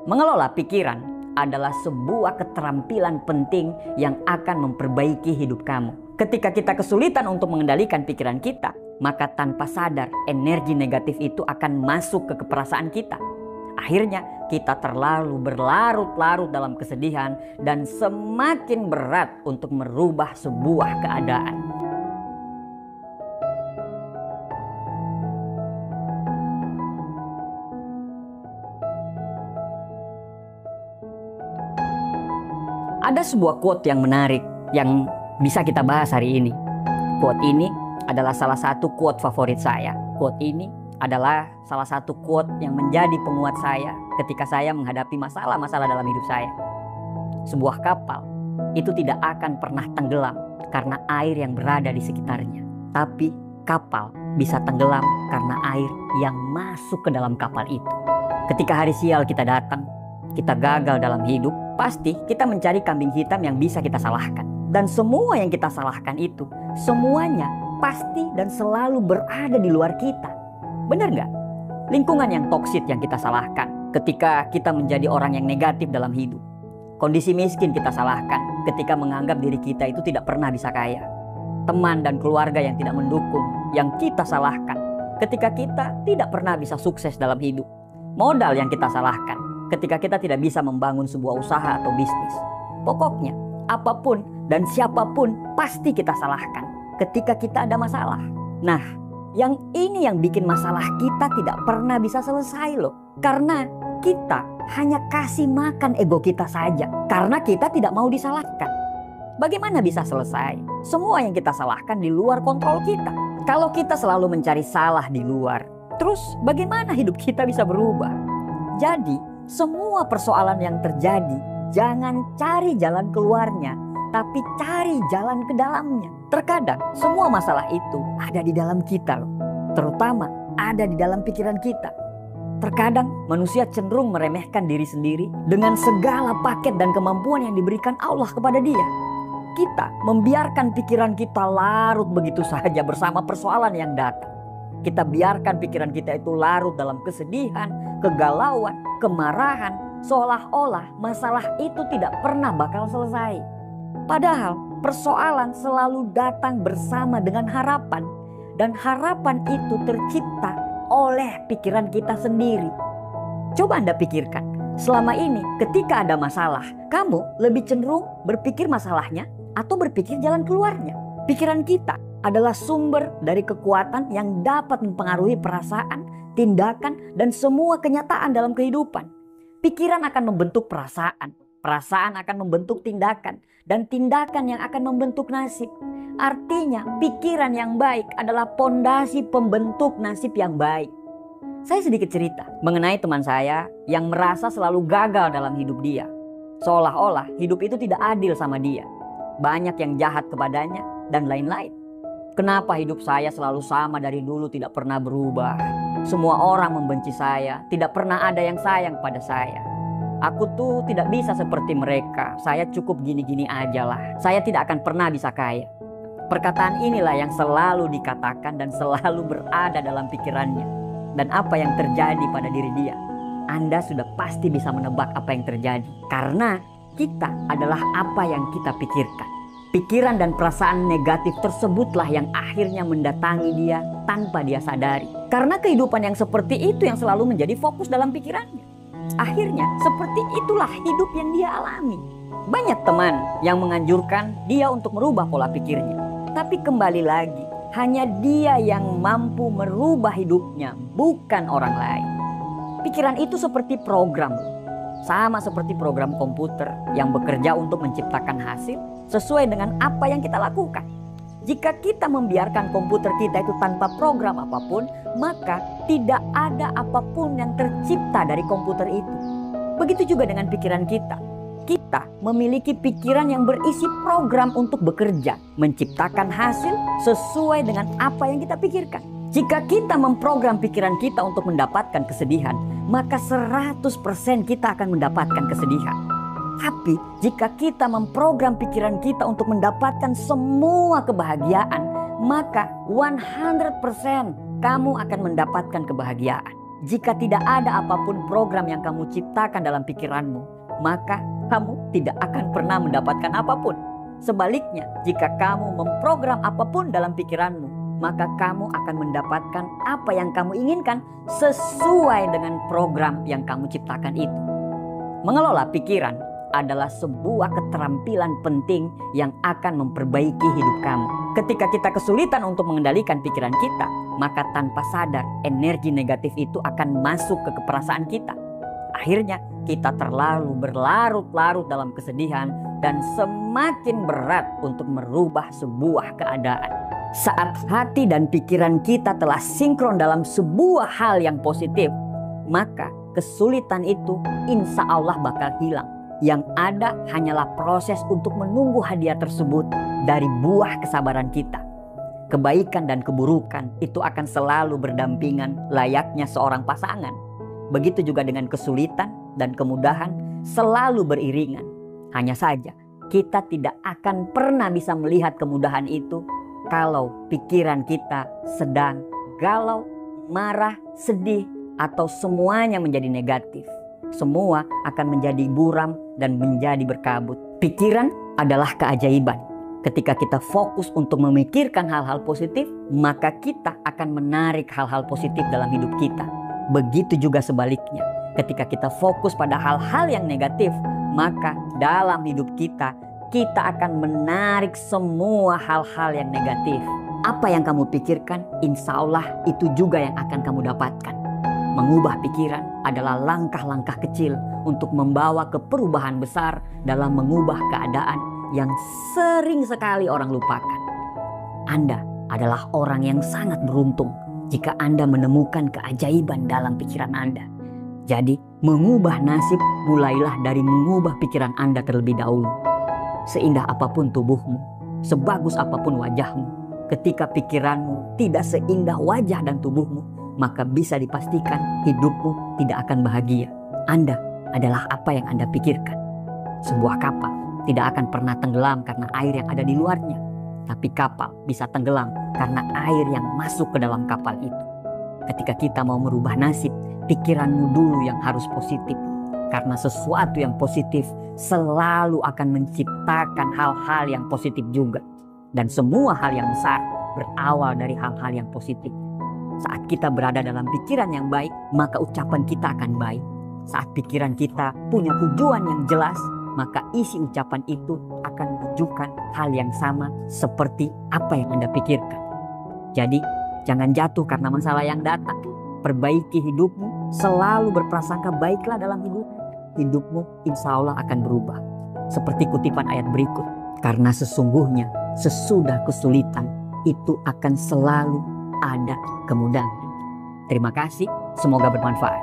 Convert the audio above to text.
Mengelola pikiran adalah sebuah keterampilan penting yang akan memperbaiki hidup kamu. Ketika kita kesulitan untuk mengendalikan pikiran kita, maka tanpa sadar energi negatif itu akan masuk ke perasaan kita. Akhirnya kita terlalu berlarut-larut dalam kesedihan dan semakin berat untuk merubah sebuah keadaan. Ada sebuah quote yang menarik yang bisa kita bahas hari ini. Quote ini adalah salah satu quote favorit saya. Quote ini adalah salah satu quote yang menjadi penguat saya ketika saya menghadapi masalah-masalah dalam hidup saya. Sebuah kapal itu tidak akan pernah tenggelam karena air yang berada di sekitarnya. Tapi kapal bisa tenggelam karena air yang masuk ke dalam kapal itu. Ketika hari sial kita datang, kita gagal dalam hidup, pasti kita mencari kambing hitam yang bisa kita salahkan. Dan semua yang kita salahkan itu, semuanya pasti dan selalu berada di luar kita. Benar nggak? Lingkungan yang toksik yang kita salahkan ketika kita menjadi orang yang negatif dalam hidup. Kondisi miskin kita salahkan ketika menganggap diri kita itu tidak pernah bisa kaya. Teman dan keluarga yang tidak mendukung yang kita salahkan ketika kita tidak pernah bisa sukses dalam hidup. Modal yang kita salahkan ketika kita tidak bisa membangun sebuah usaha atau bisnis. Pokoknya apapun dan siapapun pasti kita salahkan ketika kita ada masalah. Nah, yang ini yang bikin masalah kita tidak pernah bisa selesai loh. Karena kita hanya kasih makan ego kita saja. Karena kita tidak mau disalahkan. Bagaimana bisa selesai? Semua yang kita salahkan di luar kontrol kita. Kalau kita selalu mencari salah di luar, terus bagaimana hidup kita bisa berubah? Jadi, semua persoalan yang terjadi, jangan cari jalan keluarnya, tapi cari jalan ke dalamnya. Terkadang semua masalah itu ada di dalam kita loh. Terutama ada di dalam pikiran kita. Terkadang manusia cenderung meremehkan diri sendiri dengan segala paket dan kemampuan yang diberikan Allah kepada dia. Kita membiarkan pikiran kita larut begitu saja bersama persoalan yang datang. Kita biarkan pikiran kita itu larut dalam kesedihan, kegalauan, kemarahan, seolah-olah masalah itu tidak pernah bakal selesai. Padahal persoalan selalu datang bersama dengan harapan, dan harapan itu tercipta oleh pikiran kita sendiri. Coba Anda pikirkan, selama ini ketika ada masalah, kamu lebih cenderung berpikir masalahnya atau berpikir jalan keluarnya. Pikiran kita adalah sumber dari kekuatan yang dapat mempengaruhi perasaan, tindakan, dan semua kenyataan dalam kehidupan. Pikiran akan membentuk perasaan, perasaan akan membentuk tindakan, dan tindakan yang akan membentuk nasib. Artinya pikiran yang baik adalah pondasi pembentuk nasib yang baik. Saya sedikit cerita mengenai teman saya yang merasa selalu gagal dalam hidup dia. Seolah-olah hidup itu tidak adil sama dia. Banyak yang jahat kepadanya dan lain-lain. Kenapa hidup saya selalu sama dari dulu, tidak pernah berubah? Semua orang membenci saya, tidak pernah ada yang sayang pada saya. Aku tuh tidak bisa seperti mereka, saya cukup gini-gini aja lah. Saya tidak akan pernah bisa kaya. Perkataan inilah yang selalu dikatakan dan selalu berada dalam pikirannya. Dan apa yang terjadi pada diri dia? Anda sudah pasti bisa menebak apa yang terjadi. Karena kita adalah apa yang kita pikirkan. Pikiran dan perasaan negatif tersebutlah yang akhirnya mendatangi dia tanpa dia sadari. Karena kehidupan yang seperti itu yang selalu menjadi fokus dalam pikirannya. Akhirnya seperti itulah hidup yang dia alami. Banyak teman yang menganjurkan dia untuk merubah pola pikirnya. Tapi kembali lagi, hanya dia yang mampu merubah hidupnya, bukan orang lain. Pikiran itu seperti program. Sama seperti program komputer yang bekerja untuk menciptakan hasil sesuai dengan apa yang kita lakukan. Jika kita membiarkan komputer kita itu tanpa program apapun, maka tidak ada apapun yang tercipta dari komputer itu. Begitu juga dengan pikiran kita. Kita memiliki pikiran yang berisi program untuk bekerja, menciptakan hasil sesuai dengan apa yang kita pikirkan. Jika kita memprogram pikiran kita untuk mendapatkan kesedihan, maka 100% kita akan mendapatkan kesedihan. Tapi jika kita memprogram pikiran kita untuk mendapatkan semua kebahagiaan, maka 100% kamu akan mendapatkan kebahagiaan. Jika tidak ada apapun program yang kamu ciptakan dalam pikiranmu, maka kamu tidak akan pernah mendapatkan apapun. Sebaliknya, jika kamu memprogram apapun dalam pikiranmu, maka kamu akan mendapatkan apa yang kamu inginkan sesuai dengan program yang kamu ciptakan itu. Mengelola pikiran adalah sebuah keterampilan penting yang akan memperbaiki hidup kamu. Ketika kita kesulitan untuk mengendalikan pikiran kita, maka tanpa sadar energi negatif itu akan masuk ke perasaan kita. Akhirnya kita terlalu berlarut-larut dalam kesedihan dan semakin berat untuk merubah sebuah keadaan. Saat hati dan pikiran kita telah sinkron dalam sebuah hal yang positif, maka kesulitan itu insya Allah bakal hilang. Yang ada hanyalah proses untuk menunggu hadiah tersebut dari buah kesabaran kita. Kebaikan dan keburukan itu akan selalu berdampingan layaknya seorang pasangan. Begitu juga dengan kesulitan dan kemudahan selalu beriringan. Hanya saja kita tidak akan pernah bisa melihat kemudahan itu kalau pikiran kita sedang galau, marah, sedih, atau semuanya menjadi negatif. Semua akan menjadi buram dan menjadi berkabut. Pikiran adalah keajaiban. Ketika kita fokus untuk memikirkan hal-hal positif, maka kita akan menarik hal-hal positif dalam hidup kita. Begitu juga sebaliknya. Ketika kita fokus pada hal-hal yang negatif, maka dalam hidup kita akan menarik semua hal-hal yang negatif. Apa yang kamu pikirkan, insya Allah itu juga yang akan kamu dapatkan. Mengubah pikiran adalah langkah-langkah kecil untuk membawa ke perubahan besar dalam mengubah keadaan yang sering sekali orang lupakan. Anda adalah orang yang sangat beruntung jika Anda menemukan keajaiban dalam pikiran Anda. Jadi, mengubah nasib mulailah dari mengubah pikiran Anda terlebih dahulu. Seindah apapun tubuhmu, sebagus apapun wajahmu, ketika pikiranmu tidak seindah wajah dan tubuhmu, maka bisa dipastikan hidupmu tidak akan bahagia. Anda adalah apa yang Anda pikirkan. Sebuah kapal tidak akan pernah tenggelam karena air yang ada di luarnya. Tapi kapal bisa tenggelam karena air yang masuk ke dalam kapal itu. Ketika kita mau merubah nasib, pikiranmu dulu yang harus positif. Karena sesuatu yang positif selalu akan menciptakan hal-hal yang positif juga. Dan semua hal yang besar berawal dari hal-hal yang positif. Saat kita berada dalam pikiran yang baik, maka ucapan kita akan baik. Saat pikiran kita punya tujuan yang jelas, maka isi ucapan itu akan menunjukkan hal yang sama seperti apa yang Anda pikirkan. Jadi, jangan jatuh karena masalah yang datang. Perbaiki hidupmu, selalu berprasangka baiklah dalam hidupmu. Hidupmu insya Allah akan berubah. Seperti kutipan ayat berikut. Karena sesungguhnya sesudah kesulitan itu akan selalu ada kemudahan. Terima kasih, semoga bermanfaat.